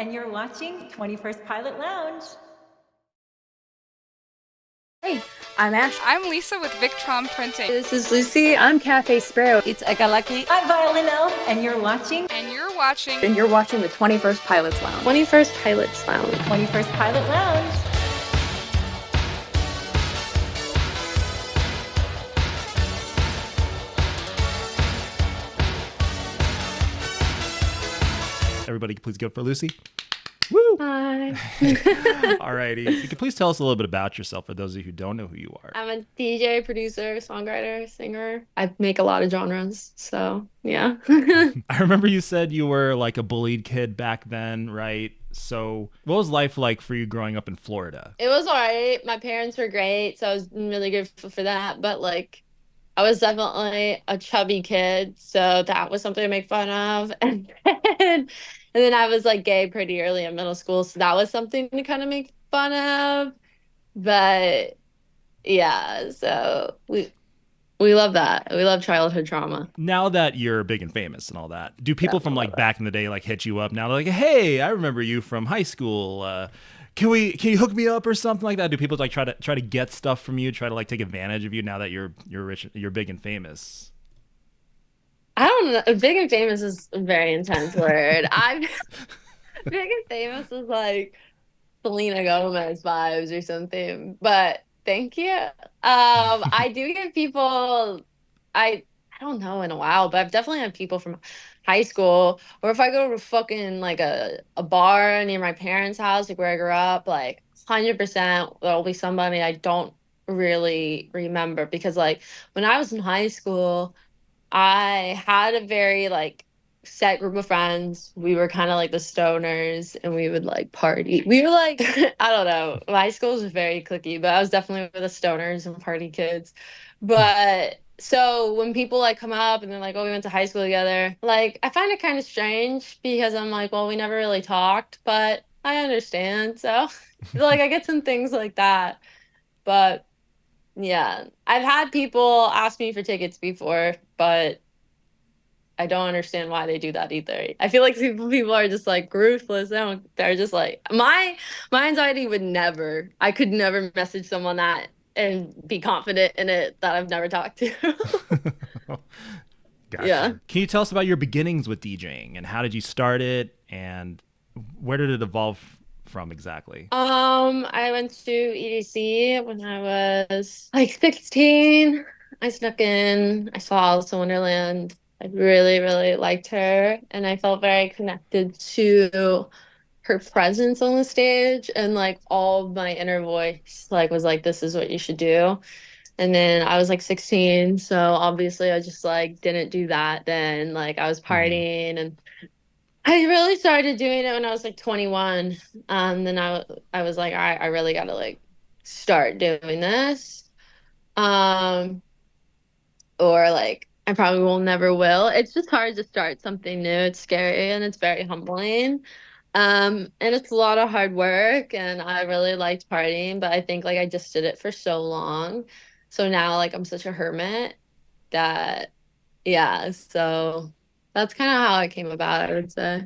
and you're watching 21st Pilot Lounge. Hey, I'm Ash. I'm Lisa with Victron Printing. This is Lucy. I'm Cafe Sparrow. It's Akalaki. I'm Violinelle, and you're watching. And you're watching. And you're watching the 21st Pilots Lounge. 21st Pilots Lounge. 21st Pilot Lounge. Everybody, please go for Lucy. Woo! Hi. Alrighty. You can please tell us a little bit about yourself for those of you who don't know who you are. I'm a DJ, producer, songwriter, singer. I make a lot of genres, so yeah. I remember you said you were like a bullied kid back then, right? So what was life like for you growing up in Florida? It was all right. My parents were great, so I was really grateful for that. But like, I was definitely a chubby kid, so that was something to make fun of. And then I was like gay pretty early in middle school, so that was something to kind of make fun of. But yeah, so we love that. We love childhood trauma. Now that you're big and famous and all that, do people from like back in the day like hit you up now? They're like, hey, I remember you from high school. Can you hook me up or something like that? Do people like try to get stuff from you, try to like take advantage of you now that you're rich, you're big and famous? I don't know. Big and famous is a very intense word. I'm big and famous is like Selena Gomez vibes or something. But thank you. I do get people. I don't know in a while, but I've definitely had people from high school, or if I go to fucking like a bar near my parents' house, like where I grew up, like 100% there'll be somebody I don't really remember because like when I was in high school. I had a very like set group of friends. We were kind of like the stoners and we would like party. We were like, I don't know. My school was very cliquey, but I was definitely with the stoners and party kids. But so when people like come up and they're like, oh, we went to high school together, like I find it kind of strange because I'm like, well, we never really talked, but I understand. So like I get some things like that. But yeah, I've had people ask me for tickets before, but I don't understand why they do that either. I feel like people are just like ruthless. They're just like my anxiety would never. I could never message someone that and be confident in it that I've never talked to. Gotcha. Yeah. Can you tell us about your beginnings with DJing and how did you start it and where did it evolve from exactly? I went to EDC when I was like 16. I snuck in. I saw Alice in Wonderland. I really, really liked her, and I felt very connected to her presence on the stage, and like all my inner voice like was like, "This is what you should do." And then I was like 16, so obviously I just like didn't do that. Then like I was partying and I really started doing it when I was like 21. Then I was like, all right, I really gotta like start doing this. Um, or like I probably will never will. It's just hard to start something new. It's scary and it's very humbling. And it's a lot of hard work and I really liked partying, but I think like I just did it for so long. So now like I'm such a hermit that yeah, so that's kind of how it came about, I would say.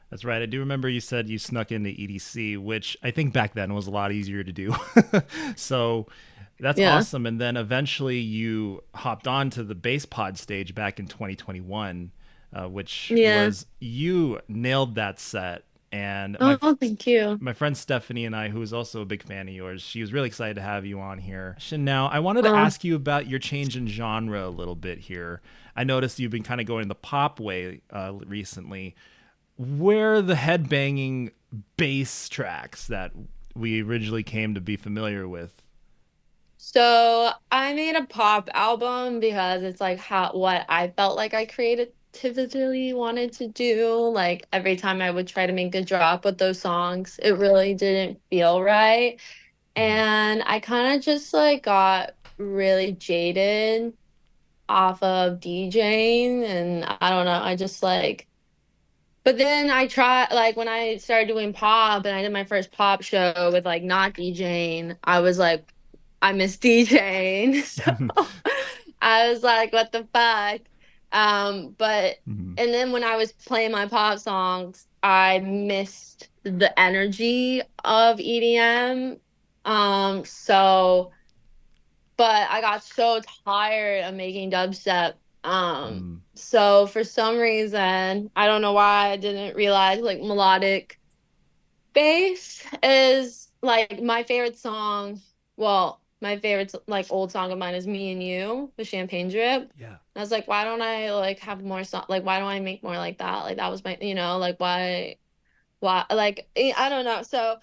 That's right. I do remember you said you snuck into EDC, which I think back then was a lot easier to do. So that's Yeah. awesome. And then eventually you hopped on to the bass pod stage back in 2021, which Yeah. was you nailed that set. And Oh, thank you. my friend Stephanie and I, who is also a big fan of yours, she was really excited to have you on here. Now, I wanted to Oh. ask you about your change in genre a little bit here. I noticed you've been kind of going the pop way recently. Where are the headbanging bass tracks that we originally came to be familiar with? So I made a pop album because it's like how what I felt like I creatively wanted to do. Like every time I would try to make a drop with those songs, it really didn't feel right. And I kind of just like got really jaded off of DJing and I don't know, I just like but then I tried like when I started doing pop and I did my first pop show with like not DJing, I was like I miss DJing. So I was like, what the fuck? But Mhm. and then when I was playing my pop songs, I missed the energy of EDM. So but I got so tired of making dubstep. Mm, So for some reason, I don't know why I didn't realize like melodic bass is like my favorite song. Well, my favorite like old song of mine is Me and You, the Champagne Drip. yeah. I was like, why don't I like have more song like why don't I make more like that? Like that was my like why like I don't know. So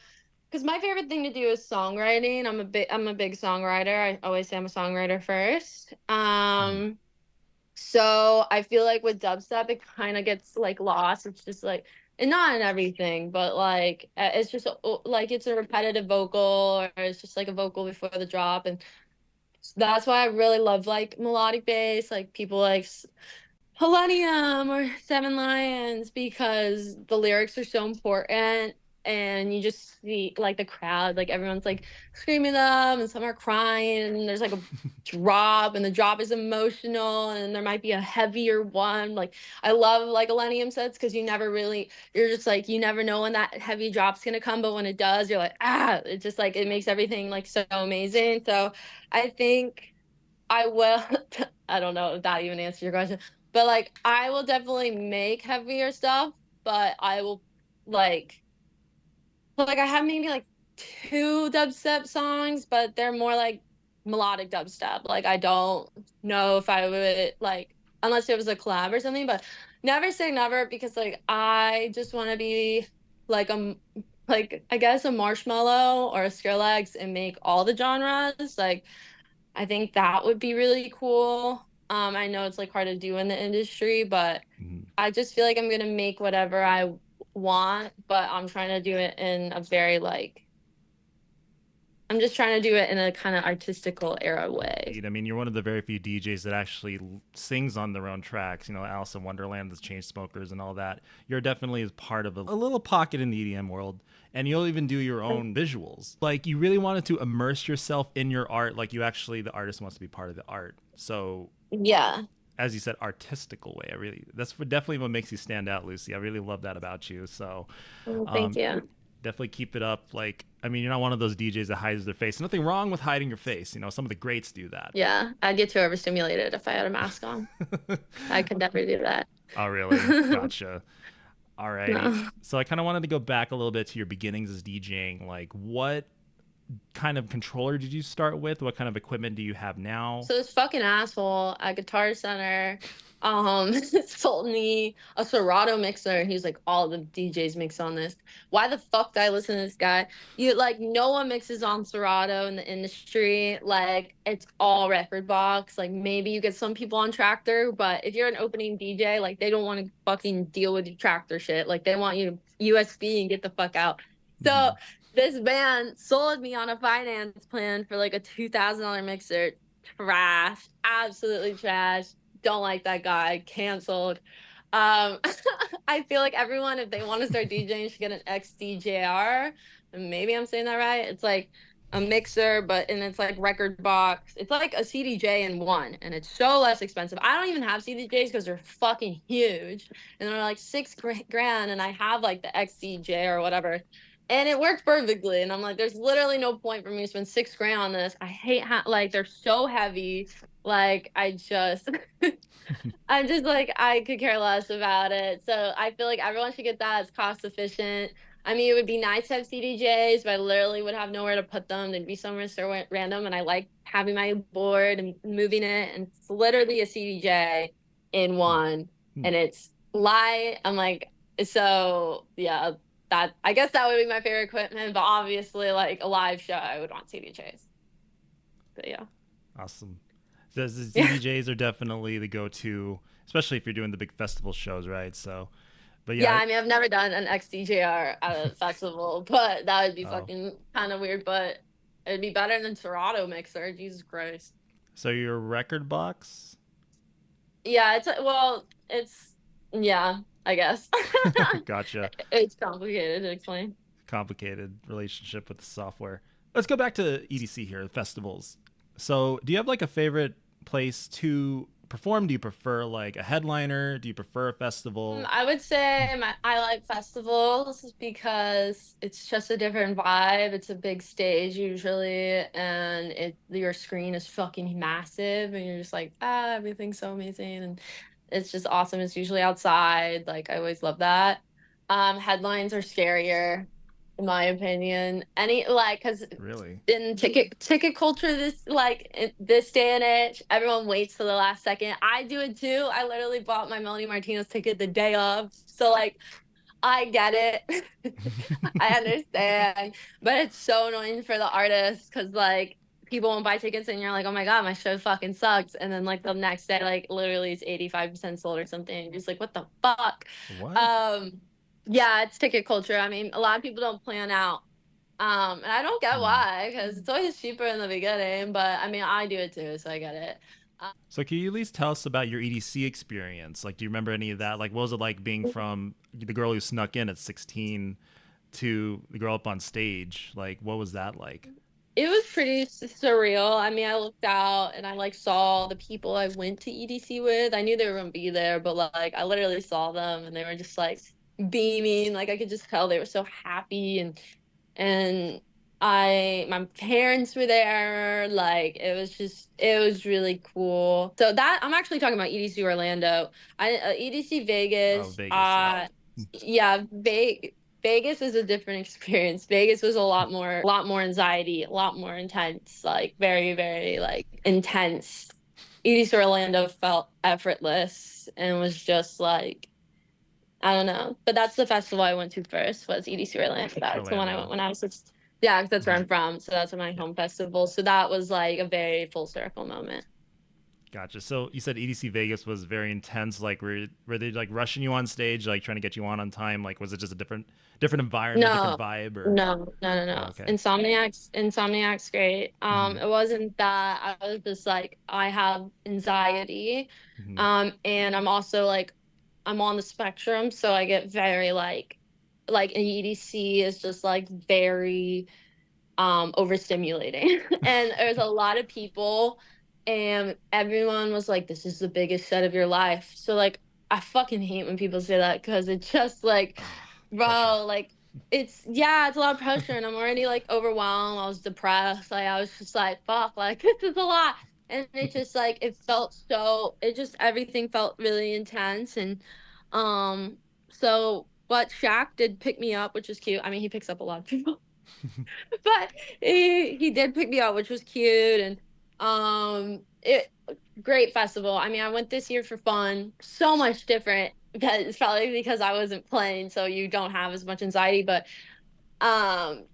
because my favorite thing to do is songwriting. I'm a big songwriter. I always say I'm a songwriter first. Mm, So I feel like with dubstep, it kind of gets like lost. It's just like, and not in everything, but like it's just like it's a repetitive vocal, or it's just like a vocal before the drop, and that's why I really love like melodic bass, like people like Millennium or Seven Lions, because the lyrics are so important, and you just see like the crowd, like everyone's like screaming them and some are crying and there's like a drop and the drop is emotional and there might be a heavier one. Like I love like Millennium sets because you're just like you never know when that heavy drop's gonna come, but when it does, you're like, it just like it makes everything like so amazing. So I think I will. I don't know if that even answers your question, but like I will definitely make heavier stuff, but I will like I have maybe like two dubstep songs, but they're more like melodic dubstep. Like I don't know if I would like unless it was a collab or something, but never say never because like I just want to be like like I guess a Marshmallow or a Skrillex and make all the genres. Like I think that would be really cool. I know it's like hard to do in the industry, but mm. I just feel like I'm gonna make whatever I want, but I'm trying to do it in a very like I'm just trying to do it in a kind of artistical era way. I mean, you're one of the very few DJs that actually sings on their own tracks. You know, Alice in Wonderland, the Chainsmokers, and all that. You're definitely part of a little pocket in the EDM world, and you'll even do your own visuals. Like, you really wanted to immerse yourself in your art. Like, the artist wants to be part of the art. So, Yeah. as you said, artistical way. That's definitely what makes you stand out, Lucy. I really love that about you. So, Well, thank um, you. definitely keep it up. Like, I mean, you're not one of those DJs that hides their face. Nothing wrong with hiding your face. You know, some of the greats do that. Yeah, I'd get too overstimulated if I had a mask on. I could never do that. Oh, really? Gotcha. Alrighty. No. So I kind of wanted to go back a little bit to your beginnings as DJing. Like, what kind of controller did you start with? What kind of equipment do you have now? So this fucking asshole at Guitar Center sold me a Serato mixer. He's like, all the DJs mix on this. Why the fuck did I listen to this guy? You like no one mixes on Serato in the industry. Like it's all record box. Like maybe you get some people on Tractor, but if you're an opening DJ, like they don't want to fucking deal with your Tractor shit. Like they want you to USB and get the fuck out. So Mhm. this man sold me on a finance plan for like a $2,000 mixer. Trash, absolutely trash. Don't like that guy. Canceled. Um, I feel like everyone, if they want to start DJing, should get an XDJR. Maybe I'm saying that right. It's like a mixer, but and it's like record box. It's like a CDJ in one, and it's so less expensive. I don't even have CDJs because they're fucking huge, and they're like grand. And I have like the XDJ or whatever, and it works perfectly. And I'm like, there's literally no point for me to spend $6,000 on this. I hate like they're so heavy. Like I just I'm just like I could care less about it. So I feel like everyone should get that. It's cost efficient. I mean, it would be nice to have CDJs, but I literally would have nowhere to put them. They'd be somewhere so random, and I like having my board and moving it. And it's literally a CDJ in one, Hmm. and it's light. I'm like, so yeah, that I guess that would be my favorite equipment. But obviously, like a live show, I would want CDJs. But yeah. Awesome. The Yeah. DJs are definitely the go-to, especially if you're doing the big festival shows, right? So, but Yeah, yeah. I mean, I've never done an XDJR at a festival, but that would be Oh, fucking kind of weird. But it'd be better than Serato mixer. Jesus Christ. so your record box? Yeah, it's yeah, I guess. Gotcha. It's complicated to explain. Complicated relationship with the software. Let's go back to EDC here, festivals. So, do you have like a favorite place to perform? Do you prefer like a headliner? Do you prefer a festival? I would say I like festivals because it's just a different vibe. It's a big stage usually, and your screen is fucking massive, and you're just like, everything's so amazing, and it's just awesome. It's usually outside. Like I always love that. Headlines are scarier, in my opinion. Any like because Really? in ticket culture in this day and age, everyone waits till the last second. I do it too. I literally bought my Melanie Martinez ticket the day of. So like I get it. I understand. But it's so annoying for the artists because like people won't buy tickets and you're like, oh my God, my show fucking sucks. And then like the next day, like literally it's 85% sold or something. And you're just like, what the fuck? What? Um yeah, it's ticket culture. I mean, a lot of people don't plan out and I don't get Hmm. why, because it's always cheaper in the beginning, but I mean, I do it too, so I get it. So can you at least tell us about your EDC experience? Like, do you remember any of that? Like, what was it like being from the girl who snuck in at 16 to the girl up on stage? Like, what was that like? It was pretty surreal. I mean, I looked out and I like saw the people I went to EDC with. I knew they were gonna be there, but like I literally saw them and they were just like beaming. Like I could just tell they were so happy and my parents were there. Like it was really cool. So that I'm actually talking about EDC Orlando. EDC Oh, Vegas. Vegas, yeah. Yeah, Vegas is a different experience. Vegas was a lot more anxiety, a lot more intense, like very, very like intense. EDC Orlando felt effortless and was just like I don't know, but that's the festival I went to first was EDC Orlando. That's the one I went Orlando. when I was yeah, 'cause that's where Mhm. I'm from. So that's my Yeah, home festival. So that was like a very full circle moment. gotcha. So you said EDC Vegas was very intense. Like, were they like rushing you on stage, like trying to get you on time? Like, was it just a different environment, different No, vibe, or? Oh, no. okay. Insomniac's great. Hmm. It wasn't that. I was just like, I have anxiety. Hmm. And I'm also like, I'm on the spectrum, so I get very like an EDC is just like very overstimulating and there's a lot of people and everyone was like this is the biggest set of your life so like I fucking hate when people say that because it's just like Ah, pressure. bro like it's a lot of pressure and I'm already like overwhelmed. I was depressed, like I was just like fuck, like this is a lot. And it just like it just everything felt really intense and um so but Shaq did pick me up, which is cute. I mean, he picks up a lot of people. But he did pick me up, which was cute, and it great festival. I mean, I went this year for fun. So much different because it's probably because I wasn't playing, so you don't have as much anxiety. Um,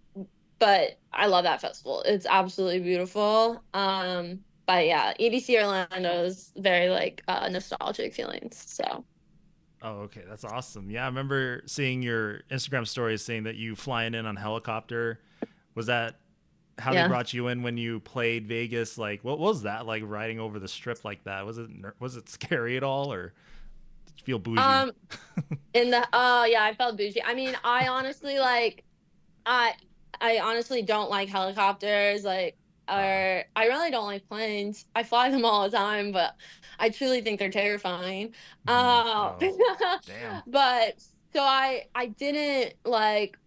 but I love that festival. It's absolutely beautiful. But yeah, EDC Orlando is very like nostalgic feelings. So Oh, okay, that's awesome. Yeah, I remember seeing your Instagram stories saying that you flying in on helicopter. Was that how they yeah. brought you in when you played Vegas? Like, what was that like riding over the strip like that? Was it scary at all, or did you feel bougie? Um, in the yeah, I felt bougie. I mean, I I honestly don't like helicopters, like Ah, or I really don't like planes. I fly them all the time, but I truly think they're terrifying. mhm. Uh, Oh, damn. but so I didn't like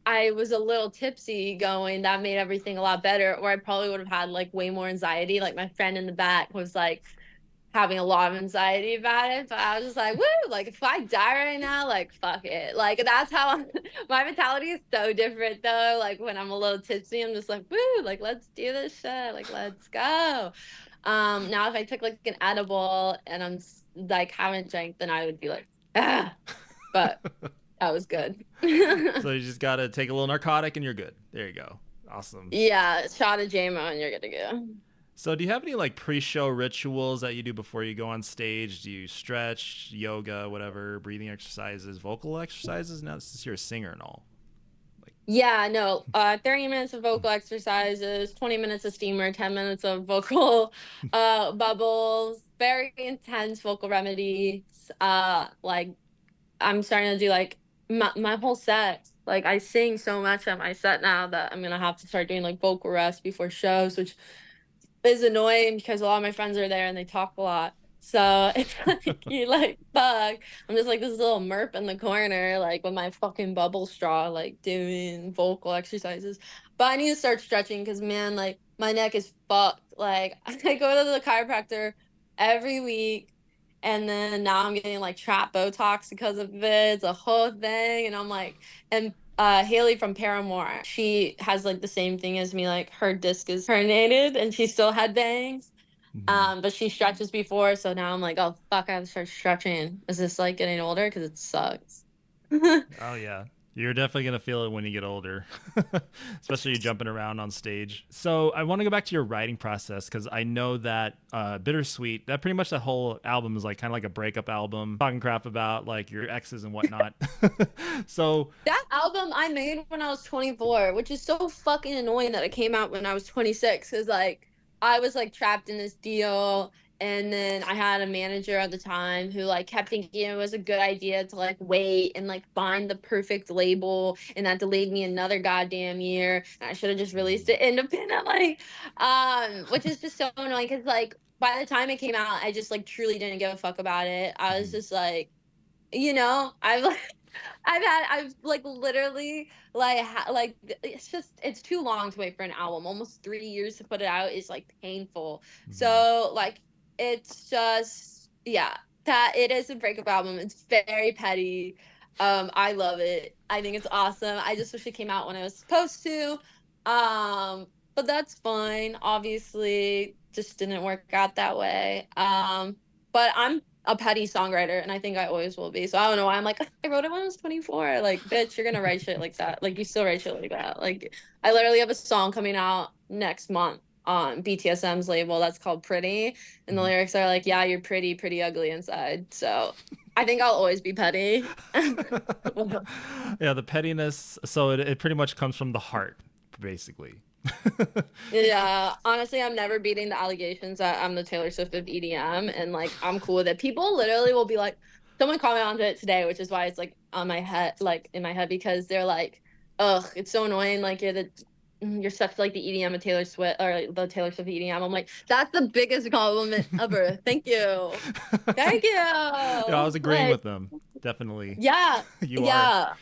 I was a little tipsy going. That made everything a lot better, or I probably would have had like way more anxiety. Like my friend in the back was like having a lot of anxiety about it, but I was just like, woo, like if I die right now, like fuck it. Like that's how my mentality is so different though. Like when I'm a little tipsy, I'm just like, woo, like let's do this shit. Like let's go. Now if I took like an edible and like haven't drank, then I would be like, ah, but that was good. So you just gotta take a little narcotic and you're good. There you go. Awesome. Yeah, shot of JMO and you're good to go. So do you have any like pre-show rituals that you do before you go on stage? Do you stretch, yoga, whatever, breathing exercises, vocal exercises? Now since you're a singer and all. Like, Yeah, no, 30 minutes of vocal exercises, 20 minutes of steamer, 10 minutes of vocal bubbles, very intense vocal remedies. Like I'm starting to do like my whole set. Like I sing so much at my set now that I'm gonna have to start doing like vocal rest before shows, which is annoying because a lot of my friends are there and they talk a lot. So it's like you like fuck. I'm just like this little merp in the corner, like with my fucking bubble straw, like doing vocal exercises. But I need to start stretching because man, like my neck is fucked. Like I go to the chiropractor every week, and then now I'm getting like trap Botox because of it. It's a whole thing, and I'm like, and Haley from Paramore, she has like the same thing as me, like her disc is herniated and she still had bangs. Mhm. But she stretches before, so now I'm like, oh fuck, I have to start stretching. Is this like getting older? Because it sucks. Oh yeah. You're definitely gonna feel it when you get older, especially you jumping around on stage. So I want to go back to your writing process because I know that "Bittersweet," that pretty much that whole album is like kind of like a breakup album, talking crap about like your exes and whatnot. So That album I made when I was 24, which is so fucking annoying that it came out when I was 26. Cause like I was like trapped in this deal, and then I had a manager at the time who like kept thinking it was a good idea to like wait and like find the perfect label, and that delayed me another goddamn year. And I should have just released it independently, which is just so annoying. Cause like by the time it came out, I just like truly didn't give a fuck about it. I was just like, I've like I've like literally like it's just it's too long to wait for an album. Almost 3 years to put it out is like painful. mhm. So like it's just yeah, that it is a breakup album. It's very petty. I love it. I think it's awesome. I just wish it came out when it was supposed to. But that's fine. Obviously, just didn't work out that way. But I'm a petty songwriter, and I think I always will be. So I don't know why I'm like, I wrote it when I was 24. Like, bitch, you're gonna write shit like that. Like, you still write shit like that. Like, I literally have a song coming out next month on BTSM's label that's called Pretty. And the Mhm. lyrics are like, yeah, you're pretty, pretty ugly inside. So I think I'll always be petty. Yeah, the pettiness. So it pretty much comes from the heart, basically. Yeah, honestly, I'm never beating the allegations that I'm the Taylor Swift of EDM, and like I'm cool with it. People literally will be like, someone commented on it today, which is why it's like on my head, like in my head, because they're like, ugh, it's so annoying. Like you're such like the EDM of Taylor Swift or like, the Taylor Swift of EDM. I'm like, that's the biggest compliment ever. Thank you, thank Yeah, I you. was agreeing Like, with them. Definitely, yeah, you are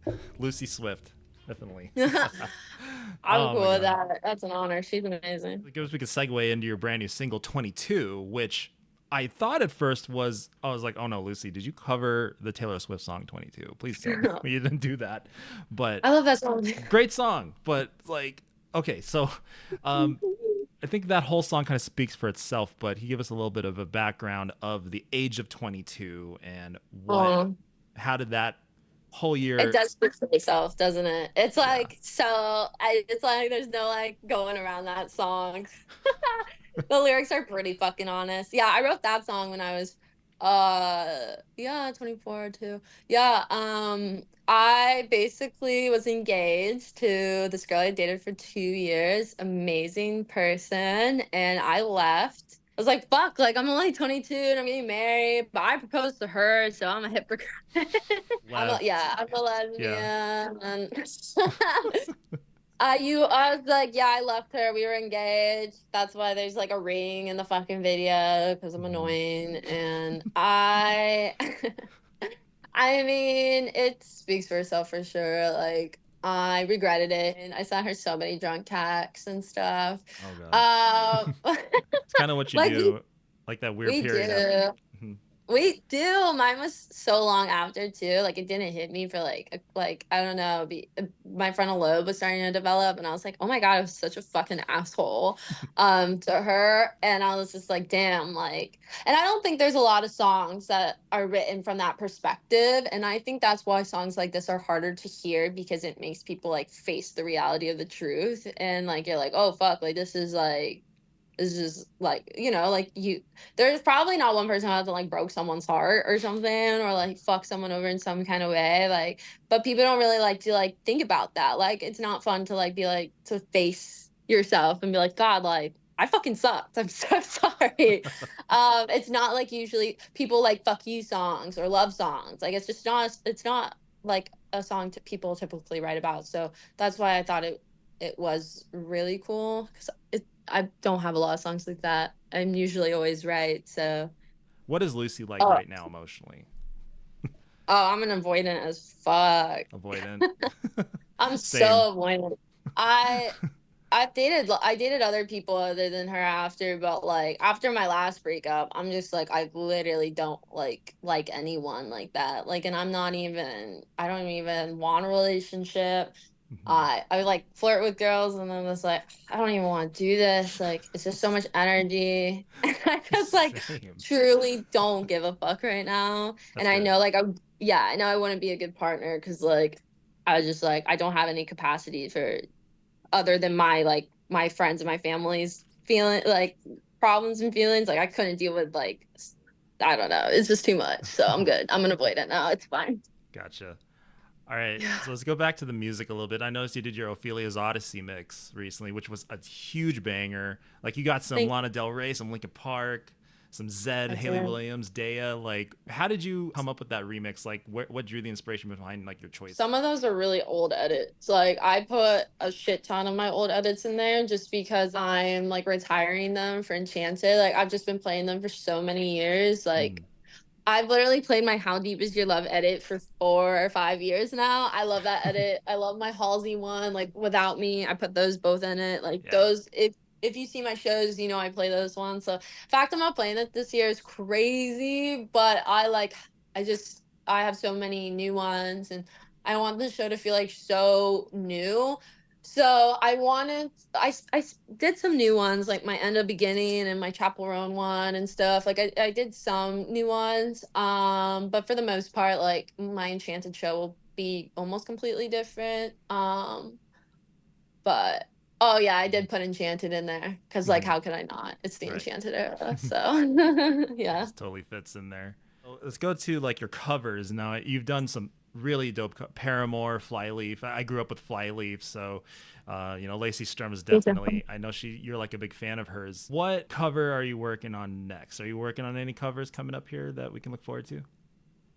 yeah. Lucy Swift. Definitely. I'm Oh cool my with god. that. That's an honor. She's amazing. I guess we could segue into your brand new single 22, which I thought at first was, I was like, oh no, Lucy, did you cover the Taylor Swift song 22? Please tell me you didn't do that. But I love that song. great song. But like, okay, so um, I think that whole song kind of speaks for itself, but he give us a little bit of a background of the age of 22 and Oh, how did that whole it year, does speak for itself, doesn't it? It's yeah. like it's like there's no like going around that song. The lyrics are pretty fucking honest. Yeah, I wrote that song when I was yeah, 24 too. Yeah, I basically was engaged to this girl I dated for 2 years, amazing person, and I left. I was like, fuck, like I'm only 22 and I'm getting married, but I proposed to her, so I'm a hypocrite. Left? I'm a Yeah. lesbian. And I was like, yeah, I left her. We were engaged. That's why there's like a ring in the fucking video because I'm Mhm. annoying. And I, I mean, it speaks for itself for sure. Like, I regretted it, and I sent her so many drunk texts and stuff. Oh god. Um, It's kind of what you like do, like that weird we period after. do. Mhm. We do. Mine was so long after too. Like it didn't hit me for like I don't know. My frontal lobe was starting to develop, and I was like, oh my god, I was such a fucking asshole, to her. And I was just like, damn, like. And I don't think there's a lot of songs that are written from that perspective. And I think that's why songs like this are harder to hear because it makes people like face the reality of the truth. And like you're like, oh fuck, like this is just like like there's probably not one person who hasn't like broke someone's heart or something or like fuck someone over in some kind of way, like, but people don't really like to like think about that. Like it's not fun to like be like to face yourself and be like, god, like I fucking sucked, I'm so sorry. It's not like usually people like fuck you songs or love songs, like it's not like a song people typically write about. So that's why I thought it was really cool because I don't have a lot of songs like that. I'm usually always right. So, What is Lucy like oh, right now emotionally? I'm an avoidant as fuck. Avoidant. I'm Same. so avoidant. I I dated other people other than her after, but like after my last breakup, I'm just like I literally don't like anyone like that. Like, and I don't even want a relationship. Mhm. I like flirt with girls and then was like, I don't even want to do this. Like, it's just so much energy. And I just like Same. truly don't give a fuck right now. And That's I good. know like I know I wouldn't be a good partner because like I was just like I don't have any capacity for other than my friends and my family's feeling like problems and feelings. Like I couldn't deal with I don't know. It's just too much. So I'm good. I'm gonna avoid it now. It's fine. Gotcha. All right, Yeah. so let's go back to the music a little bit. I noticed you did your Ophelia's Odyssey mix recently, which was a huge banger. Like you got some Thank Lana Del Rey, some Linkin Park, some Zed, Haley you. Williams, Dea. Like, how did you come up with that remix? Like, what drew the inspiration behind like your choice? Some of those are really old edits. Like I put a shit ton of my old edits in there just because I'm like retiring them for Enchanted. Like I've just been playing them for so many years. Like Mm, I've literally played my How Deep Is Your Love edit for 4 or 5 years now. I love that edit. I love my Halsey one, like Without Me. I put those both in it. Like yeah. those, if you see my shows, you know I play those ones. So fact I'm not playing it this year is crazy, but I have so many new ones and I want the show to feel like so new. So I did some new ones like my End of Beginning and my Chapel Roan one and stuff. Like I did some new ones. But for the most part, like my Enchanted show will be almost completely different. But oh yeah, I did put Enchanted in there because like Mhm. how could I not? It's the Right. Enchanted era. So It yeah. just totally fits in there. So let's go to like your covers. Now you've done some really dope Paramore, Flyleaf. I grew up with Flyleaf, so Lacey Sturm is definitely. I know you're like a big fan of hers. What cover are you working on next? Are you working on any covers coming up here that we can look forward to?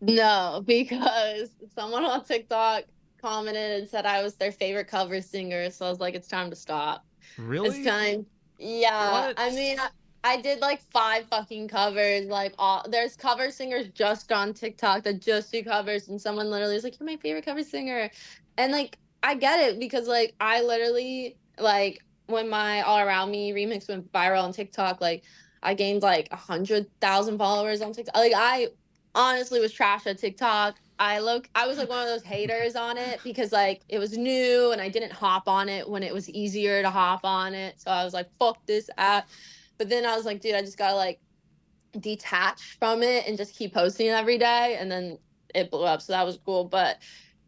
No, because someone on TikTok commented and said I was their favorite cover singer. So I was like, it's time to stop. It's Really? time. Yeah. What? I mean, I did like 5 fucking covers. Like, all there's cover singers just on TikTok that just do covers. And someone literally is like, you're my favorite cover singer. And like, I get it because like, I literally, like, when my All Around Me remix went viral on TikTok, like, I gained like 100,000 followers on TikTok. Like, I honestly was trash at TikTok. I was like one of those haters on it because like it was new and I didn't hop on it when it was easier to hop on it. So I was like, fuck this app. But then I was like, dude, I just gotta like detach from it and just keep posting every day. And then it blew up. So that was cool. But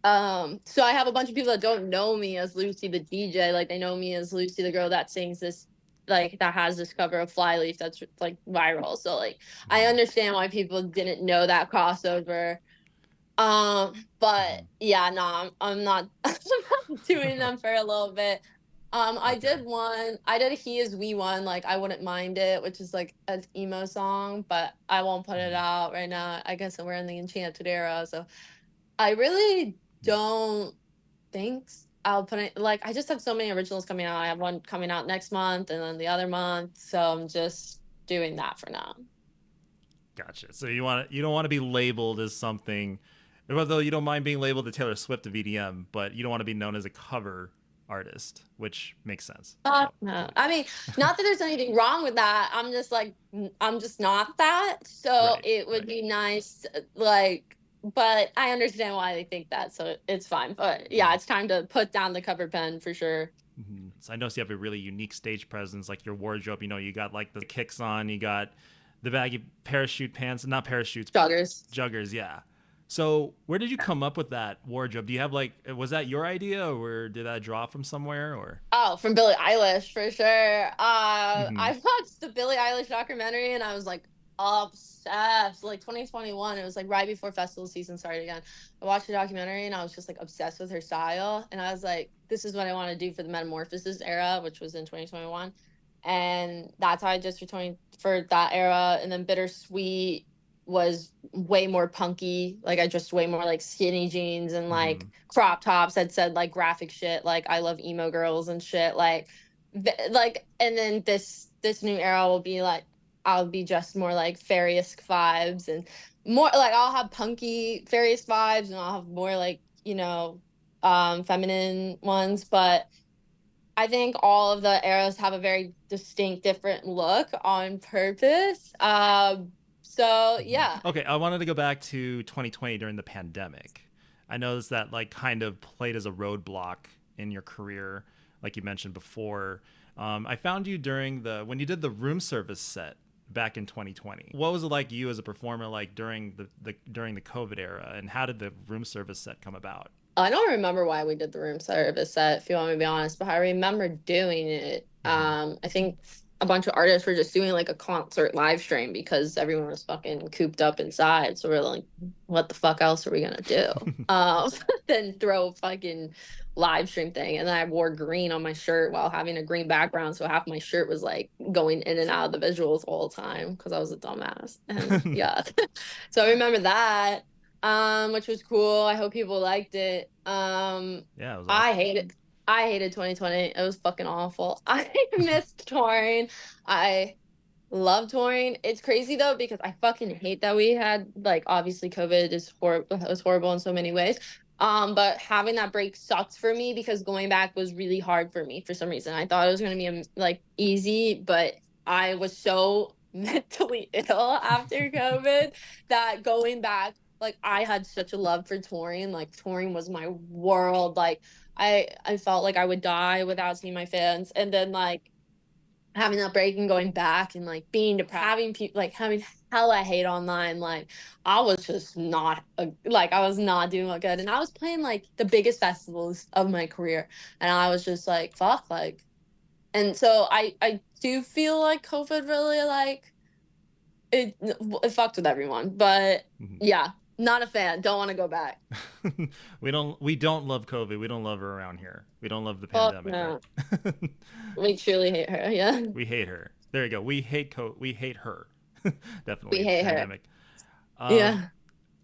so I have a bunch of people that don't know me as Lucy the DJ. Like they know me as Lucy the girl that sings this like that has this cover of Flyleaf that's like viral. So like I Mhm. understand why people didn't know that crossover. But Mhm. yeah, no, I'm not I'm not doing them for a little bit. Okay. I did a He Is We one, like I wouldn't mind it, which is like an emo song, but I won't put it Mhm. out right now. I guess we're in the Enchanted era, so I really don't think I'll put it like I just have so many originals coming out. I have one coming out next month and then the other month, so I'm just doing that for now. Gotcha. So you don't want to be labeled as something, although you don't mind being labeled the Taylor Swift of EDM, but you don't want to be known as a cover artist, which makes sense. So No. totally. I mean, not that there's anything wrong with that. I'm just like, I'm just not that. So Right. it would Right. be nice, like, but I understand why they think that. So it's fine. But yeah, Mhm. it's time to put down the cover pen for sure. Mhm. So I noticed you have a really unique stage presence, like your wardrobe. You got like the kicks on, you got the baggy parachute pants, not parachutes, Joggers. joggers. Yeah. So where did you come up with that wardrobe? Do you have like, was that your idea or did that draw from somewhere or? Oh, from Billie Eilish for sure. Hmm. I watched the Billie Eilish documentary and I was like obsessed. Like 2021, it was like right before festival season started again. I watched the documentary and I was just like obsessed with her style. And I was like, this is what I want to do for the Metamorphosis era, which was in 2021. And that's how I just for 20 for that era. And then Bittersweet was way more punky. Like I just way more like skinny jeans and like Hmm. crop tops that said like graphic shit like I love emo girls and shit. Like like, and then this new era will be like, I'll be just more like fairy-esque vibes, and more like I'll have punky fairy-esque vibes, and I'll have more like, feminine ones. But I think all of the eras have a very distinct, different look on purpose. So yeah. Okay, I wanted to go back to 2020 during the pandemic. I noticed that like kind of played as a roadblock in your career, like you mentioned before. I found you during when you did the room service set back in 2020. What was it like you as a performer like during during the COVID era, and how did the room service set come about? I don't remember why we did the room service set, if you want me to be honest, but I remember doing it. I think a bunch of artists were just doing like a concert live stream because everyone was fucking cooped up inside. So we're like, what the fuck else are we gonna do? Then throw a fucking live stream thing. And then I wore green on my shirt while having a green background. So half my shirt was like going in and out of the visuals all the time because I was a dumbass. And yeah. So I remember that, which was cool. I hope people liked it. Yeah, it was I awesome. hated I hated 2020. It was fucking awful. I missed touring. I love touring. It's crazy though because I fucking hate that we had, like, obviously COVID is horrible. It was horrible in so many ways. But having that break sucks for me because going back was really hard for me for some reason. I thought it was gonna be like easy, but I was so mentally ill after COVID that going back, like, I had such a love for touring. Like, touring was my world. Like, I felt like I would die without seeing my fans, and then like having that break and going back and like being depressed, having people like having hella hate online. Like, I was just not like, I was not doing good, and I was playing like the biggest festivals of my career, and I was just like, fuck, like. And so I do feel like COVID really like it fucked with everyone, but yeah, not a fan. Don't want to go back. We don't love COVID. We don't love her around here. We don't love the Fuck pandemic, no. right? We truly hate her. Yeah. We hate her. There you go. We hate her. We Definitely the hate her. pandemic. Um, Yeah.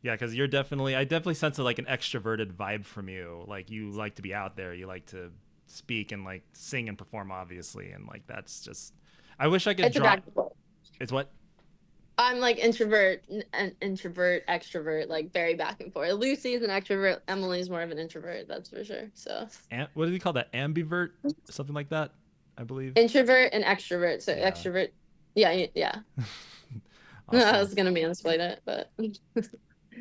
yeah, because I definitely sense like an extroverted vibe from you. Like you like to be out there. You like to speak and like sing and perform, obviously, and like that's just. I wish I could It's a draw. back and forth. It's what? I'm like introvert, extrovert, like very back and forth. Lucy is an extrovert. Emily's more of an introvert, that's for sure. So What do you call that? Ambivert, something like that, I believe. introvert and extrovert. So Yeah. extrovert, yeah, yeah. I Awesome. was gonna mansplain it, but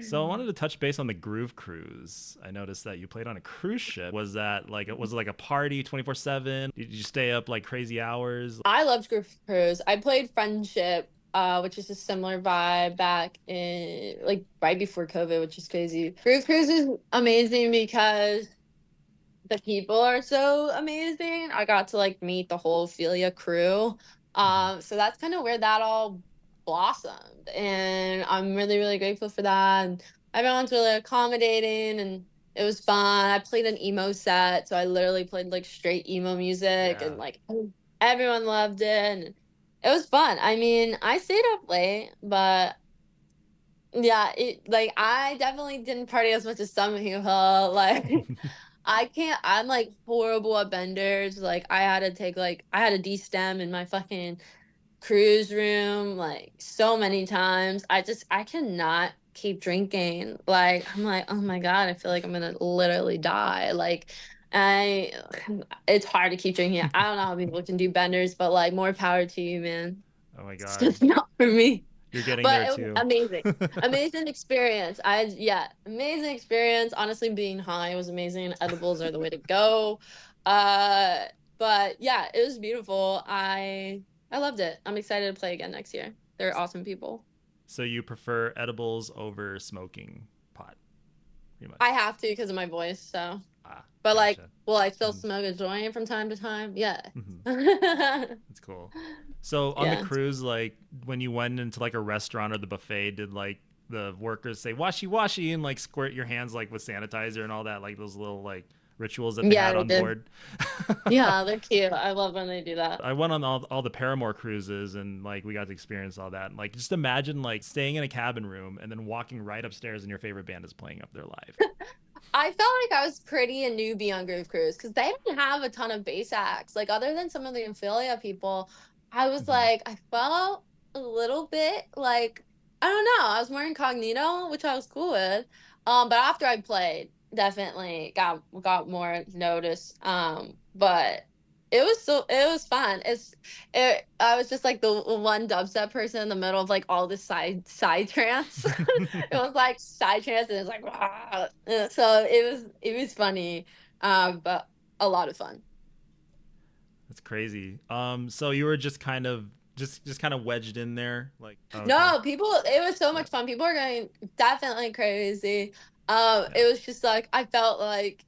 So I wanted to touch base on the Groove Cruise. I noticed that you played on a cruise ship. Was it like a party 24/7? Did you stay up like crazy hours? I loved Group Cruise. I played Friendship, which is a similar vibe back in like right before COVID, which is crazy. Group Cruise is amazing because the people are so amazing. I got to like meet the whole Ophelia crew. Mhm. So that's kind of where that all blossomed. And I'm really, really grateful for that. And everyone's really accommodating, and it was fun. I played an emo set, so I literally played like straight emo music, Yeah. and like everyone loved it. And it was fun. I mean, I stayed up late, but yeah, I definitely didn't party as much as some people. Like, I can't. I'm like horrible at benders. Like, I had a D-stem in my fucking cruise room like so many times. I cannot keep drinking. Like, I'm like, oh my God, I feel like I'm gonna literally die. Like, I it's hard to keep drinking. I don't know how people can do benders, but like, more power to you, man. Oh my It's God. just not for me. You're getting But there it was too. amazing. Amazing experience. Amazing experience. Honestly, being high was amazing. Edibles are the way to go. Uh, but yeah, it was beautiful. I loved it. I'm excited to play again next year. They're awesome people. So you prefer edibles over smoking pot, pretty I much. have to because of my voice, so. Ah, But like, gotcha. will I still Mhm. smoke a joint from time to time? Yeah. Mhm. That's cool. So on the Yeah. cruise, like when you went into like a restaurant or the buffet, did like the workers say "washi washi" and like squirt your hands like with sanitizer and all that, like those little like rituals that they Yeah, had they on did. board? Yeah, they're cute. I love when they do that. I went on all the Paramore cruises and like we got to experience all that. And, like just imagine like staying in a cabin room and then walking right upstairs and your favorite band is playing up there live. I felt like I was pretty a newbie on Groove Cruise because they didn't have a ton of bass acts. Like other than some of the Amphilia people, I was Mhm. like, I felt a little bit like I don't know. I was more incognito, which I was cool with. But after I played, definitely got more notice. But it was fun. I was just like the one dubstep person in the middle of like all this side trance. It was like side trance and it was like "Wah." So it was funny, but a lot of fun. That's crazy. So you were just kind of just kind of wedged in there, like okay, No, people, it was so yeah, much fun. People were going definitely crazy. yeah. It was just like I felt like,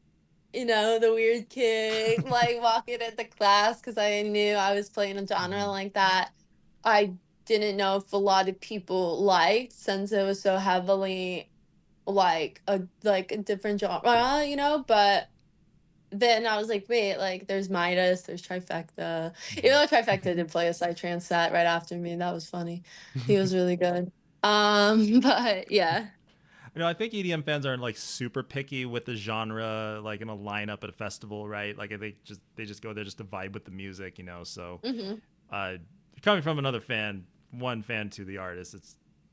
the weird kid, like walking into class because I knew I was playing a genre Mhm. like that. I didn't know if a lot of people liked since it was so heavily like a different genre, but then I was like, wait, like there's Midas, there's Trifecta. Even Mhm. though Trifecta did play a psytrance set right after me, that was funny. He was really good. But yeah. I think EDM fans aren't like super picky with the genre, like in a lineup at a festival, right? Like they just go there just to vibe with the music, So, Hmm. uh, coming from another fan, one fan to the artist,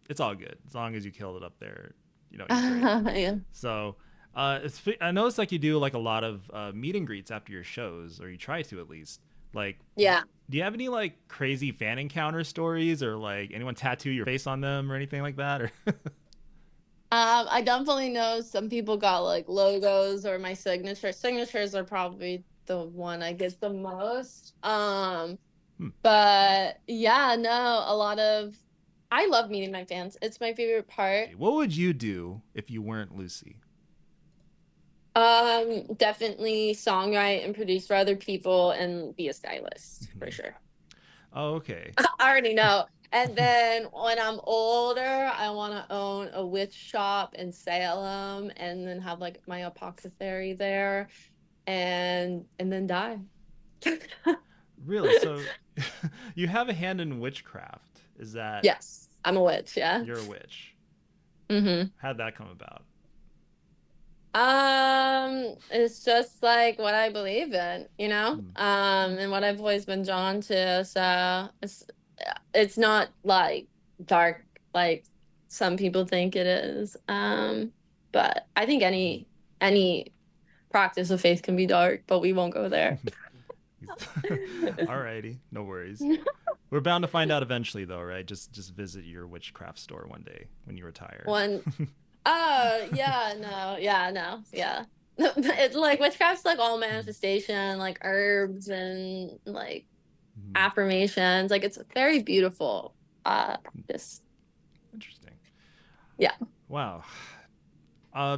it's all good as long as you killed it up there. You're great. Yeah. So, I noticed like you do like a lot of meet and greets after your shows, or you try to at least. Like, Yeah. do you have any like crazy fan encounter stories, or like anyone tattoo your face on them, or anything like that? Or I definitely know some people got like logos or my signature. Signatures are probably the one I get the most. Hmm. But yeah, no, a lot of I love meeting my fans. It's my favorite part. What would you do if you weren't Lucy? Definitely songwrite and produce for other people and be a stylist for sure. Oh, okay. I already know. And then when I'm older, I want to own a witch shop in Salem and then have like my apothecary there and then die. Really? So you have a hand in witchcraft. Is that Yes, I'm a witch, yeah. you're a witch? Mm-hmm. How'd that come about? It's just like what I believe in, Hmm. and what I've always been drawn to. So it's not like dark like some people think it is. But I think any practice of faith can be dark, but we won't go there. Alrighty, no worries. We're bound to find out eventually, though, right? Just visit your witchcraft store one day when you retire. One, oh yeah, no, yeah, no, yeah. It's like witchcraft's like all manifestation, like herbs and like Mhm. affirmations. Like it's very beautiful. Just Interesting. yeah. Wow.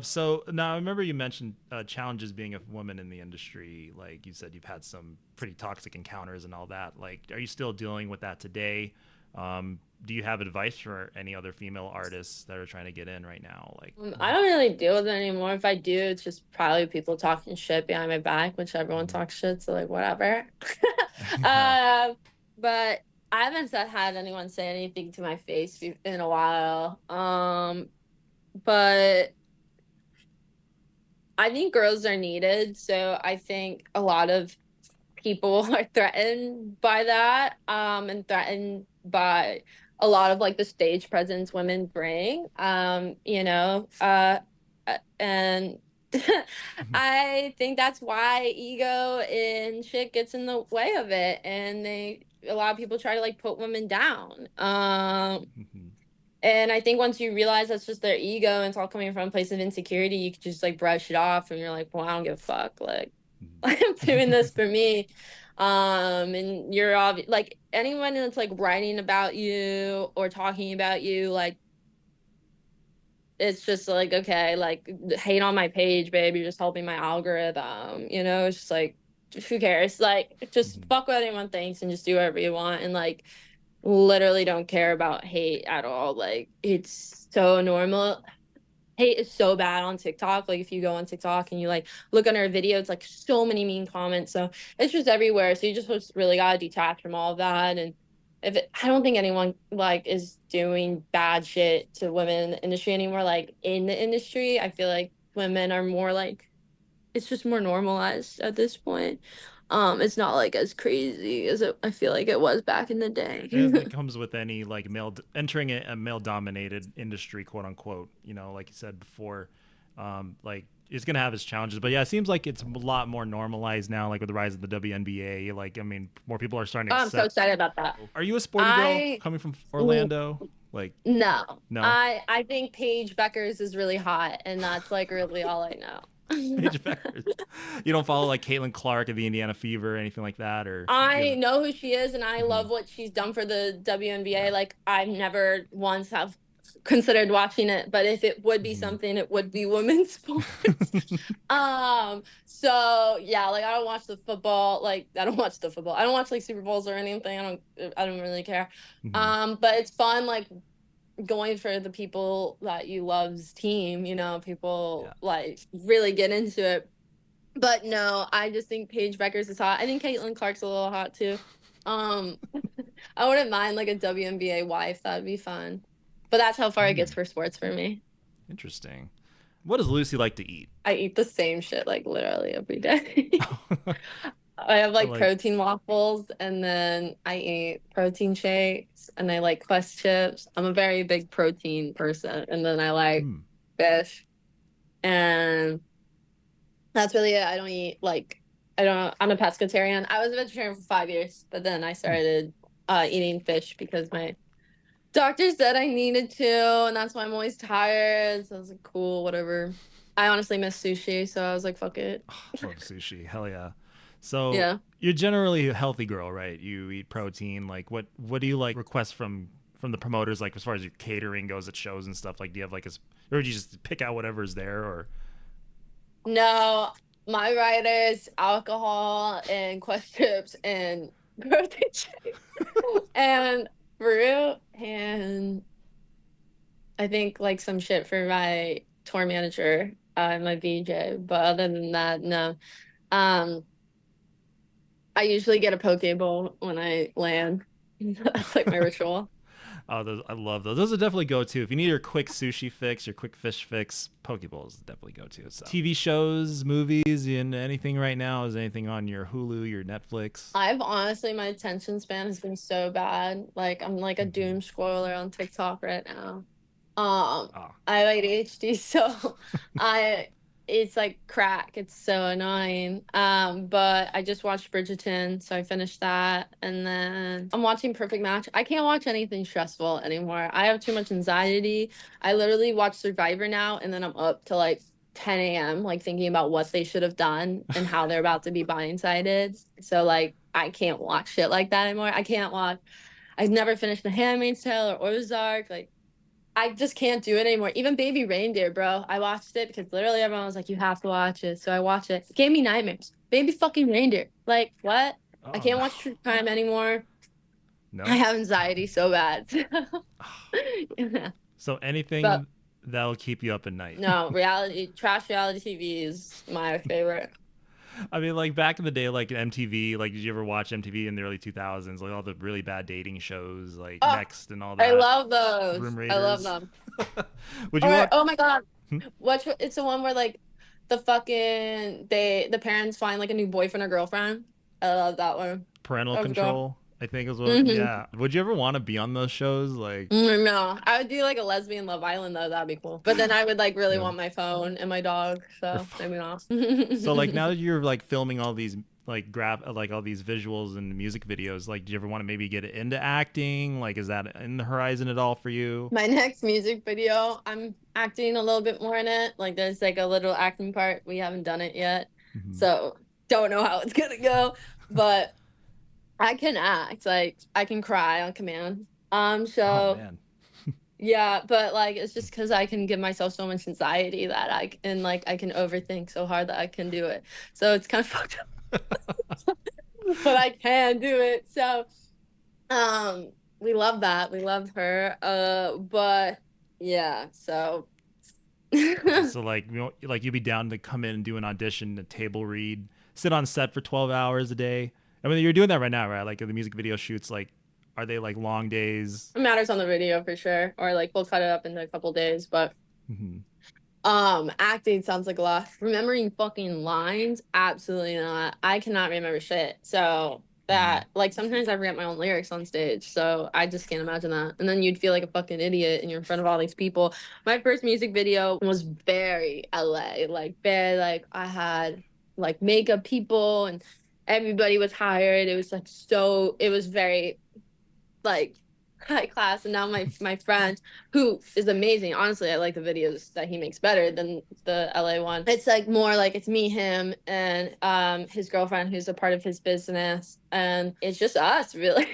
So now I remember you mentioned challenges being a woman in the industry. Like you said, you've had some pretty toxic encounters and all that. Like, are you still dealing with that today? Do you have advice for any other female artists that are trying to get in right now? Like, I don't really deal with it anymore. If I do, it's just probably people talking shit behind my back, which everyone mhm. talks shit, so like whatever. Yeah. um, but I haven't had anyone say anything to my face in a while. But I think girls are needed, so I think a lot of people are threatened by that, and threatened by a lot of like the stage presence women bring, and I think that's why ego and shit gets in the way of it, and a lot of people try to like put women down. Mhm. And I think once you realize that's just their ego and it's all coming from a place of insecurity, you can just like brush it off and you're like, well, I don't give a fuck. Like, I'm doing this for me. And you're like anyone that's like writing about you or talking about you, like it's just like, okay, like hate on my page, babe. You're just helping my algorithm. It's just like, who cares? Like, just Mhm. fuck what anyone thinks and just do whatever you want. And like, literally don't care about hate at all. Like it's so normal. Hate is so bad on TikTok. Like if you go on TikTok and you like look on her video, it's like so many mean comments. So it's just everywhere. So you just really gotta detach from all of that. And I don't think anyone like is doing bad shit to women in the industry anymore. Like in the industry, I feel like women are more like, it's just more normalized at this point. It's not like as crazy as I feel like it was back in the day. As it comes with any like entering a male dominated industry, quote unquote, you know, like you said before, like it's gonna have its challenges. But yeah, it seems like it's a lot more normalized now, like with the rise of the WNBA. Like, I mean, more people are starting to Oh, I'm so accept. excited about that. Are you a sporty girl I coming from Orlando? Like, No. no. I think Paige Beckers is really hot, and that's like really all I know. Paige Beckers. You don't follow like Caitlin Clark of the Indiana Fever or anything like that, or I know who she is, and I Mhm. love what she's done for the WNBA. Like, I've never once have considered watching it, but if it would be something, it would be women's sports. So yeah, like I don't watch the football. Like I don't watch the football. I don't watch like Super Bowls or anything. I don't really care. But it's fun, like going for the people that you love's team. You know, people like really get into it. But no, I just think Paige Beckers is hot. I think Caitlin Clark's a little hot too. Um, I wouldn't mind like a WNBA wife. That'd be fun. But that's how far it gets for sports for me. Interesting. What does Lucy like to eat? I eat the same shit like literally every day. I have like protein waffles, and then I eat protein shakes, and I like Quest chips. I'm a very big protein person, and then I like fish, and that's really it. I don't eat like I'm a pescatarian. I was a vegetarian for 5 years, but then I started eating fish because my doctor said I needed to, and that's why I'm always tired. So I was like, cool, whatever. I honestly miss sushi, so I was like, fuck it. Love sushi. Hell yeah. So Yeah. you're generally a healthy girl, right? You eat protein. Like what do you like request from the promoters, like as far as your catering goes at shows and stuff? Like do you have like or do you just pick out whatever's there, or No, my writers, alcohol and Quest chips and protein shakes and fruit, and I think like some shit for my tour manager, my VJ. But other than that, no. Um, I usually get a poke bowl when I land. That's like my ritual. Oh, I love those. Those are definitely go to. If you need your quick sushi fix, your quick fish fix, poke bowls is definitely go to. So. TV shows, movies, and anything right now? Is anything on your Hulu, your Netflix? I've honestly, my attention span has been so bad. Like I'm like a doom scroller on TikTok right now. I have ADHD, so it's like crack. It's so annoying. But I just watched Bridgerton, so I finished that, and then I'm watching Perfect Match. I can't watch anything stressful anymore. I have too much anxiety. I literally watch Survivor now, and then I'm up to like 10 a.m. like thinking about what they should have done and how they're about to be blindsided. So like I can't watch shit like that anymore. I can't watch. I've never finished The Handmaid's Tale or Ozark. Like I just can't do it anymore. Even Baby Reindeer, bro. I watched it because literally everyone was like, you have to watch it. So I watched it. It gave me nightmares. Baby fucking Reindeer. Like, what? I can't watch True Crime anymore. No. I have anxiety so bad. Yeah. So anything that'll keep you up at night. No, trash reality TV is my favorite. I mean, like back in the day, like MTV, like did you ever watch MTV in the early 2000s? Like all the really bad dating shows, like Next and all that. I love those. Room I love them. Would you watch? Oh my God. It's the one where like the parents find like a new boyfriend or girlfriend. I love that one. Parental Control, I think is what. Yeah. Would you ever want to be on those shows? Like, no, I would do like a lesbian Love Island though. That'd be cool. But then I would like really want my phone and my dog. So maybe not. So like now that you're like filming all these like like all these visuals and music videos, like do you ever want to maybe get into acting? Like is that in the horizon at all for you? My next music video, I'm acting a little bit more in it. Like there's like a little acting part. We haven't done it yet. So don't know how it's gonna go. But I can act. Like I can cry on command. So yeah, but like it's just because I can give myself so much anxiety that I can overthink so hard that I can do it. So it's kind of fucked up. But I can do it. So we love that. We love her. But yeah, so so like you'd be down to come in and do an audition, a table read, sit on set for 12 hours a day. I mean, you're doing that right now, right? Like the music video shoots, like, are they like long days? It matters on the video for sure. Or like we'll cut it up into a couple days, but Acting sounds like a lot. Remembering fucking lines, absolutely not. I cannot remember shit. So Mhm. that like sometimes I forget my own lyrics on stage. So I just can't imagine that. And then you'd feel like a fucking idiot and you're in front of all these people. My first music video was very LA, like very like I had like makeup people and everybody was hired. It was like so it was very like high class. And now my friend who is amazing, honestly, I like the videos that he makes better than the LA one. It's like more like it's me, him, and his girlfriend who's a part of his business, and it's just us really.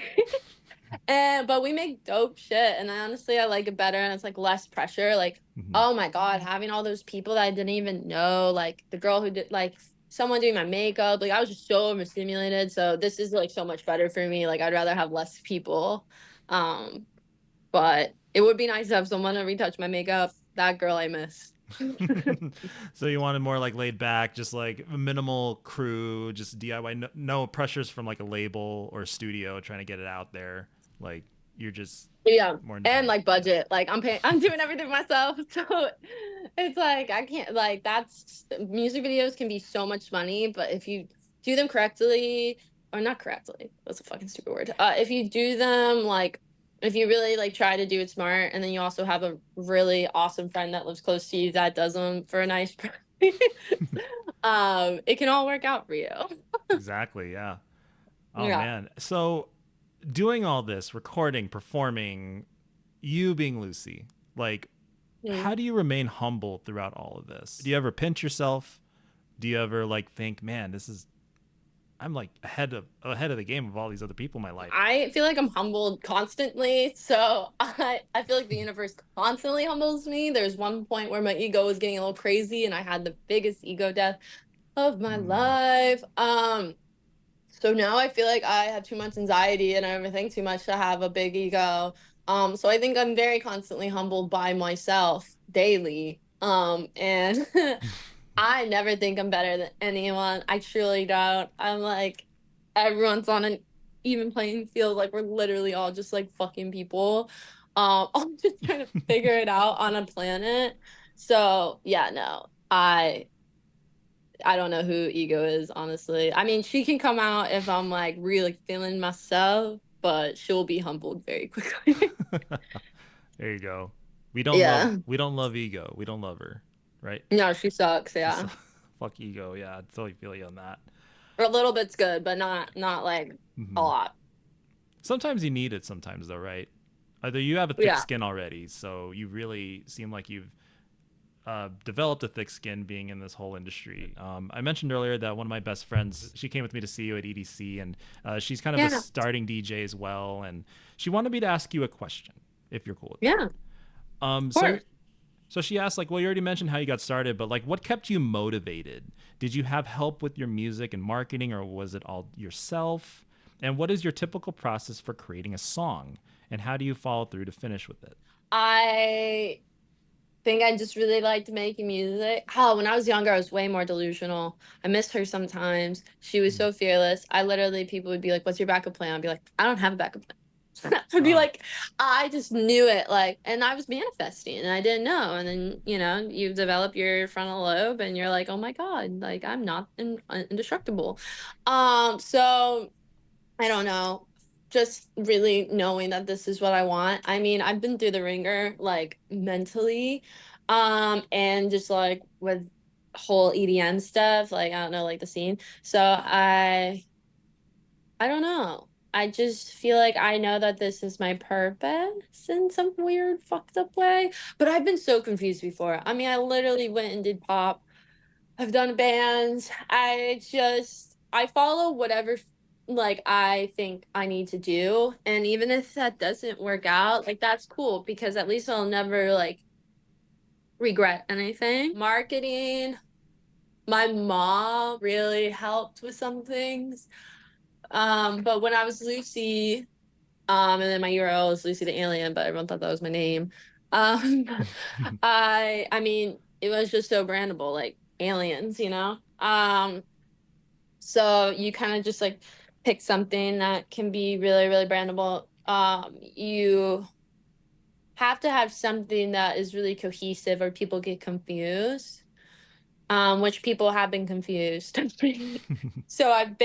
And but we make dope shit, and honestly I like it better, and it's like less pressure. Like, Mhm. oh my god, having all those people that I didn't even know, like the girl who did like someone doing my makeup, like I was just so overstimulated. So this is like so much better for me. Like I'd rather have less people. Um, but it would be nice to have someone to retouch my makeup. That girl I miss. So you wanted more like laid back, just like a minimal crew, just DIY, no pressures from like a label or studio trying to get it out there. Like you're just Yeah. more And independent. like budget. Like I'm paying I'm doing everything myself. So it's like I can't like that's music videos can be so much money, but if you do them correctly or not correctly, that's a fucking stupid word. If you do them like if you really like try to do it smart and then you also have a really awesome friend that lives close to you that does them for a nice price, it can all work out for you. Exactly. Yeah. Oh Yeah. man. So doing all this, recording, performing, you being Lucy, like how Mm. do you remain humble throughout all of this? Do you ever pinch yourself? Do you ever like think, man, this is I'm like ahead of the game of all these other people in my life. I feel like I'm humbled constantly. So I feel like the universe constantly humbles me. There's one point where my ego was getting a little crazy and I had the biggest ego death of my Mm. life. So now I feel like I have too much anxiety and I overthink too much to have a big ego. So I think I'm very constantly humbled by myself daily. And I never think I'm better than anyone. I truly don't. I'm like everyone's on an even playing field. Like we're literally all just like fucking people. I'm just trying to figure it out on a planet. So yeah, no. I don't know who ego is, honestly. I mean, she can come out if I'm like really feeling myself, but she'll be humbled very quickly. There you go. Yeah. We don't love ego. We don't love her, right? No, she sucks, She's yeah. fuck ego. Yeah, I totally feel you on that. A little bit's good, but not like a Hmm. lot. Sometimes you need it. Sometimes though, right? Either you have a thick Yeah. skin already, so you really seem like you've developed a thick skin being in this whole industry. I mentioned earlier that one of my best friends, she came with me to see you at EDC, and she's kind of a Yeah. starting DJ as well. And she wanted me to ask you a question, if you're cool with that. Yeah. Of So course. so she asked, like, well, you already mentioned how you got started, but like, what kept you motivated? Did you have help with your music and marketing, or was it all yourself? And what is your typical process for creating a song? And how do you follow through to finish with it? I think I just really liked making music. Oh, when I was younger, I was way more delusional. I miss her sometimes. She was Mm. so fearless. I literally, people would be like, "What's your backup plan?" I'd be like, "I don't have a backup plan." I'd be Oh. like, I just knew it. Like, and I was manifesting and I didn't know. And then, you develop your frontal lobe and you're like, oh my God, like I'm not indestructible. So I don't know. Just really knowing that this is what I want. I mean, I've been through the ringer like mentally, and just like with whole EDM stuff, like I don't know, like the scene. So I don't know. I just feel like I know that this is my purpose in some weird fucked up way. But I've been so confused before. I mean, I literally went and did pop. I've done bands. I follow whatever like I think I need to do. And even if that doesn't work out, like that's cool because at least I'll never like regret anything. Marketing, my mom really helped with some things. But when I was Lucy, and then my URL is Lucy the Alien, but everyone thought that was my name. Um, I mean, it was just so brandable, like aliens, you know? So you kind of just like pick something that can be really, really brandable. You have to have something that is really cohesive or people get confused, which people have been confused. So I've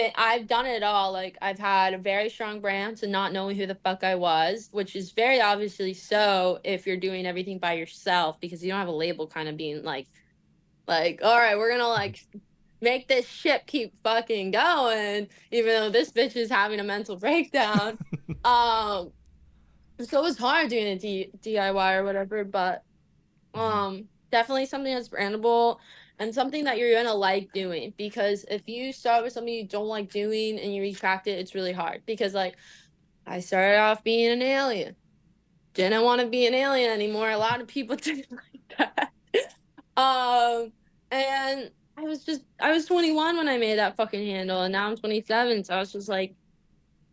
done it all. Like I've had a very strong brand to not knowing who the fuck I was, which is very obviously so if you're doing everything by yourself because you don't have a label kind of being like, all right, we're gonna like make this ship keep fucking going, even though this bitch is having a mental breakdown. um, so it was hard doing a DIY or whatever, but definitely something that's brandable and something that you're gonna like doing, because if you start with something you don't like doing and you retract it, it's really hard. Because like I started off being an alien, didn't want to be an alien anymore. A lot of people didn't like that. um and I was 21 when I made that fucking handle, and now I'm 27, so I was just like,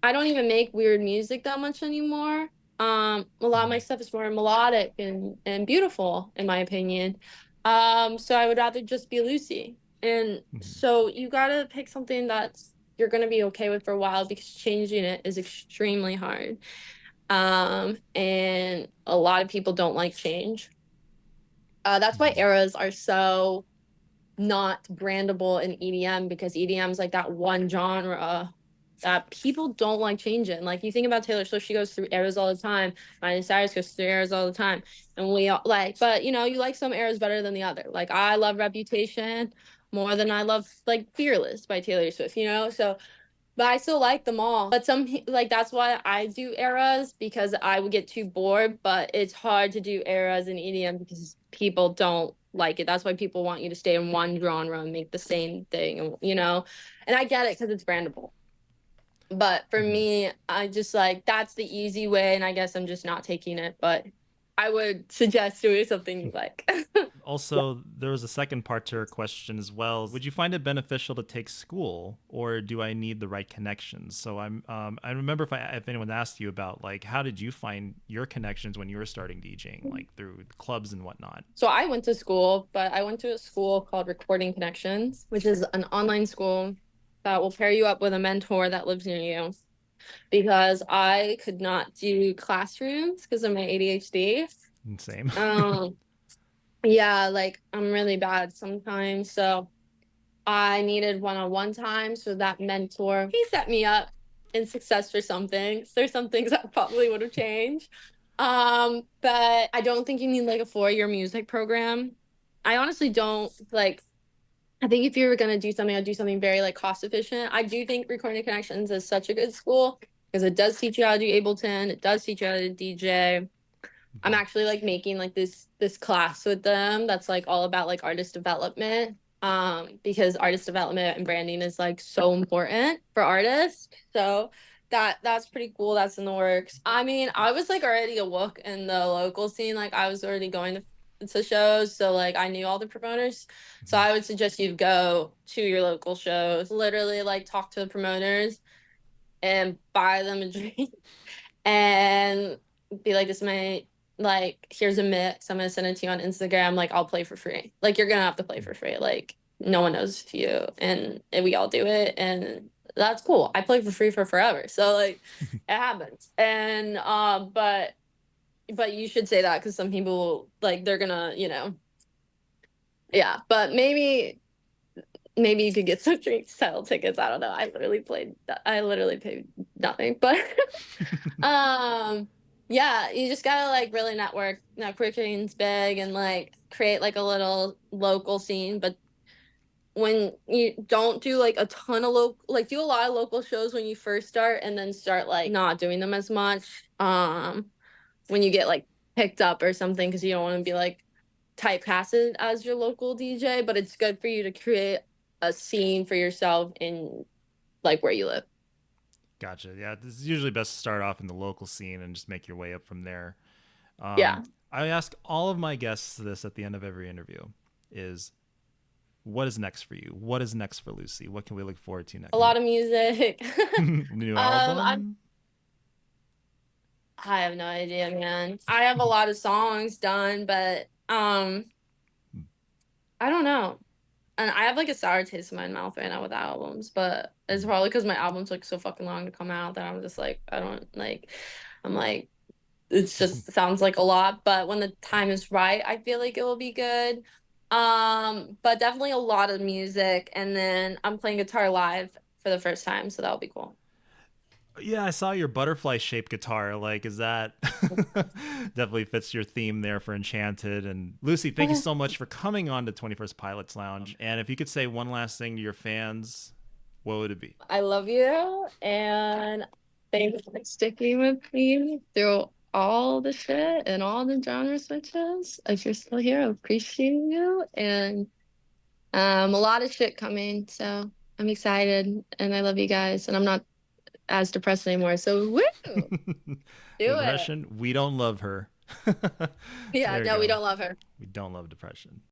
I don't even make weird music that much anymore. A lot of my stuff is more melodic and beautiful, in my opinion. So I would rather just be Lucy. And so you gotta pick something that's you're gonna be okay with for a while, because changing it is extremely hard. And a lot of people don't like change. That's why eras are so not brandable in EDM, because EDM is like that one genre that people don't like changing. Like you think about Taylor Swift, she goes through eras all the time. Miley Cyrus goes through eras all the time, and we all like. But you know, you like some eras better than the other. Like I love Reputation more than I love like Fearless by Taylor Swift. You know, so but I still like them all. But like that's why I do eras, because I would get too bored. But it's hard to do eras in EDM because people don't like it. That's why people want you to stay in one genre and make the same thing, you know? And I get it because it's brandable. But for me, I just like that's the easy way, and I guess I'm just not taking it. But I would suggest doing something you like. Also, there was a second part to her question as well. Would you find it beneficial to take school, or do I need the right connections? So I remember if anyone asked you about like how did you find your connections when you were starting DJing, like through clubs and whatnot. So I went to school, but I went to a school called Recording Connections, which is an online school that will pair you up with a mentor that lives near you. Because I could not do classrooms because of my ADHD. Same. Yeah, like I'm really bad sometimes. So I needed one-on-one time. So that mentor, he set me up in success for some things. There's some things that probably would have changed. But I don't think you need like a 4-year music program. I honestly don't like. I think if you were gonna do something, I'd do something very like cost efficient. I do think Recording Connections is such a good school because it does teach you how to do Ableton. It does teach you how to DJ. I'm actually like making like this class with them that's like all about like artist development. Because artist development and branding is like so important for artists. So that's pretty cool. That's in the works. I mean, I was like already a look in the local scene. Like I was already going to shows, so like I knew all the promoters. So I would suggest you go to your local shows, literally like talk to the promoters and buy them a drink and be like, this might like here's a mix, I'm gonna send it to you on Instagram, like I'll play for free. Like you're gonna have to play for free. Like no one knows you, and we all do it, and that's cool. I play for free for forever. So like it happens. And but you should say that because some people like they're gonna, you know. Yeah. But maybe you could get some drink style tickets. I don't know. I literally paid nothing. But yeah, you just gotta like really network. Networking's big, and like create like a little local scene. But when you don't do like a ton of local, like do a lot of local shows when you first start, and then start like not doing them as much when you get like picked up or something, because you don't want to be like typecasted as your local DJ. But it's good for you to create a scene for yourself in like where you live. Gotcha. Yeah, it's usually best to start off in the local scene and just make your way up from there. Yeah. I ask all of my guests this at the end of every interview: is what is next for you? What is next for Lucy? What can we look forward to next? A lot of music. New album? I have no idea, man. I have a lot of songs done, but I don't know. And I have like a sour taste in my mouth right now with albums, but it's probably because my album took so fucking long to come out that I'm just like, I don't like, I'm like, It's just sounds like a lot, but when the time is right, I feel like it will be good. But definitely a lot of music, and then I'm playing guitar live for the first time, so that'll be cool. Yeah, I saw your butterfly shaped guitar. Like, is that definitely fits your theme there for Enchanted? And Lucy, thank you so much for coming on to 21st Pilots Lounge. And if you could say one last thing to your fans, what would it be? I love you, and thanks for sticking with me through all the shit and all the genre switches. If you're still here, I appreciate you, and a lot of shit coming, so I'm excited, and I love you guys, and I'm not as depressed anymore. So woo, do it. Depression, we don't love her. Yeah, There you no, we go. don't love her. We don't love depression.